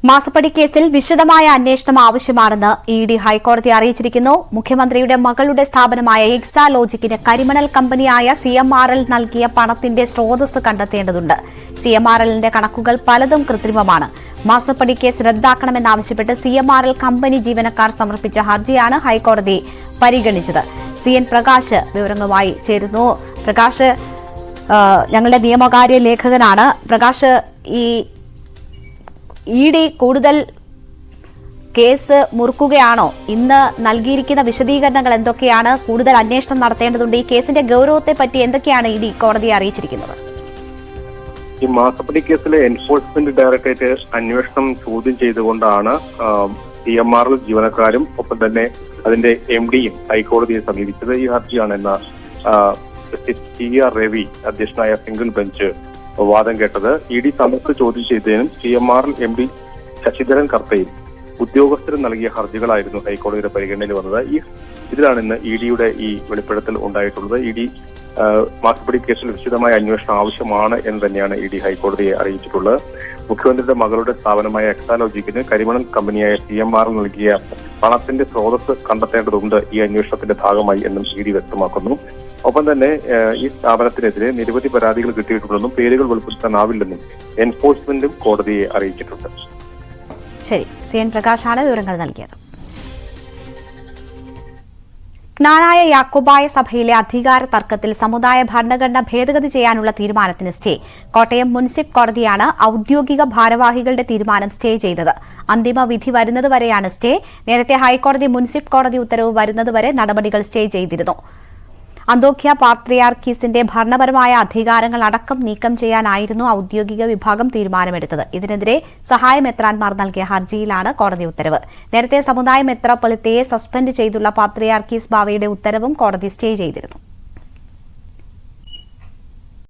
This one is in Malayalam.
മാസപ്പടി കേസിൽ വിശദമായ അന്വേഷണം ആവശ്യമാണെന്ന് ഇഡി ഹൈക്കോടതി അറിയിച്ചിരിക്കുന്നു. മുഖ്യമന്ത്രിയുടെ മകളുടെ സ്ഥാപനമായ എക്സാലോജിക്കിന് കരിമണൽ കമ്പനിയായ CMRL നൽകിയ പണത്തിന്റെ സ്രോതസ് കണ്ടെത്തേണ്ടതുണ്ട്. CMRLന്റെ കണക്കുകൾ പലതും കൃത്രിമമാണ്. മാസപ്പടി കേസ് റദ്ദാക്കണമെന്നാവശ്യപ്പെട്ട് CMRL കമ്പനി ജീവനക്കാർ സമർപ്പിച്ച ഹർജിയാണ് ഹൈക്കോടതി പരിഗണിച്ചത്. CN പ്രകാശ് വിവരങ്ങളുമായി ചേരുന്നു. പ്രകാശ് ഞങ്ങളുടെ നിയമകാര്യ ലേഖകനാണ്. പ്രകാശ്, ഈ ഇഡി കൂടുതൽ കേസ് മുറുക്കുകയാണോ? ഇന്ന് നൽകിയിരിക്കുന്ന വിശദീകരണങ്ങൾ എന്തൊക്കെയാണ്? കൂടുതൽ അന്വേഷണം നടത്തേണ്ടതുണ്ട്. ഈ കേസിന്റെ ഗൗരവത്തെ പറ്റി എന്തൊക്കെയാണ് ഇഡി കോടതിയെ അറിയിച്ചിരിക്കുന്നത്? ഈ മാസപ്പടി കേസിലെ എൻഫോഴ്സ്മെന്റ് ഡയറക്ടറേറ്റ് അന്വേഷണം ചോദ്യം ചെയ്തുകൊണ്ടാണ് CMRL ജീവനക്കാരും ഒപ്പം തന്നെ അതിന്റെ MDയും ഹൈക്കോടതിയെ സമീപിച്ചത്. ഈ ഹർജിയാണെന്ന ജസ്റ്റിസ് TR രവി അധ്യക്ഷനായ സിംഗിൾ ബെഞ്ച് വാദം കേട്ടത്. ഇഡി സമയത്ത് ചോദ്യം ചെയ്തതിനും CMRL MD ശശിധരൻ കർത്തയും ഉദ്യോഗസ്ഥരും നൽകിയ ഹർജികളായിരുന്നു ഹൈക്കോടതിയുടെ പരിഗണനയിൽ വന്നത്. ഇതിലാണ് ഇന്ന് ഇഡിയുടെ ഈ വെളിപ്പെടുത്തൽ ഉണ്ടായിട്ടുള്ളത്. ഇഡി മാസപ്പടി കേസിൽ വിശദമായ അന്വേഷണം ആവശ്യമാണ് എന്ന് തന്നെയാണ് ഇഡി ഹൈക്കോടതിയെ അറിയിച്ചിട്ടുള്ളത്. മുഖ്യമന്ത്രിയുടെ മകളുടെ സ്ഥാപനമായ എക്സാലോജിക്കിന് കരിമണൽ കമ്പനിയായ CMRL നൽകിയ പണത്തിന്റെ സ്രോതസ് കണ്ടെത്തേണ്ടതുണ്ട് ഈ അന്വേഷണത്തിന്റെ ഭാഗമായി എന്നും ഇഡി വ്യക്തമാക്കുന്നു. ഒപ്പം തന്നെ ഈ സ്ഥാപനത്തിനെതിരെ നിരവധി പരാതികൾ കിട്ടിയിട്ടുണ്ടെന്നും പേരുകൾ വെളിപ്പെടുത്താനാവില്ലെന്നും എൻഫോഴ്സ്മെന്റും കോടതിയെ അറിയിച്ചിട്ടുണ്ട്. ശരി, CN പ്രകാശാണ് വിവരങ്ങൾ നൽകിയത്. ജ്ഞാനായ യാക്കോബായ സഭയിലെ അധികാര തർക്കത്തിൽ സമുദായ ഭരണഘടന ഭേദഗതി ചെയ്യാനുള്ള തീരുമാനത്തിന് സ്റ്റേ. കോട്ടയം മുനിസിപ്പൽ കോടതിയാണ് ഔദ്യോഗിക ഭാരവാഹികളുടെ തീരുമാനം സ്റ്റേ ചെയ്തത്. അന്തിമ വിധി വരുന്നതുവരെയാണ് സ്റ്റേ. നേരത്തെ ഹൈക്കോടതി മുനിസിപ്പൽ കോടതി ഉത്തരവ് വരുന്നതുവരെ നടപടികൾ സ്റ്റേ ചെയ്തിരുന്നു. അന്തോഖ്യ പാത്രിയാർക്കീസിന്റെ ഭരണപരമായ അധികാരങ്ങൾ അടക്കം നീക്കം ചെയ്യാനായിരുന്നു ഔദ്യോഗിക വിഭാഗം തീരുമാനമെടുത്തത്. ഇതിനെതിരെ സഹായ മെത്രാൻമാർ നൽകിയ ഹർജിയിലാണ് കോടതി ഉത്തരവ്. നേരത്തെ സമുദായ മെത്രാപ്പൊലിത്തയെ സസ്പെൻഡ് ചെയ്തുള്ള പാത്രിയാർക്കീസ് ബാവയുടെ ഉത്തരവും കോടതി സ്റ്റേ ചെയ്തിരുന്നു.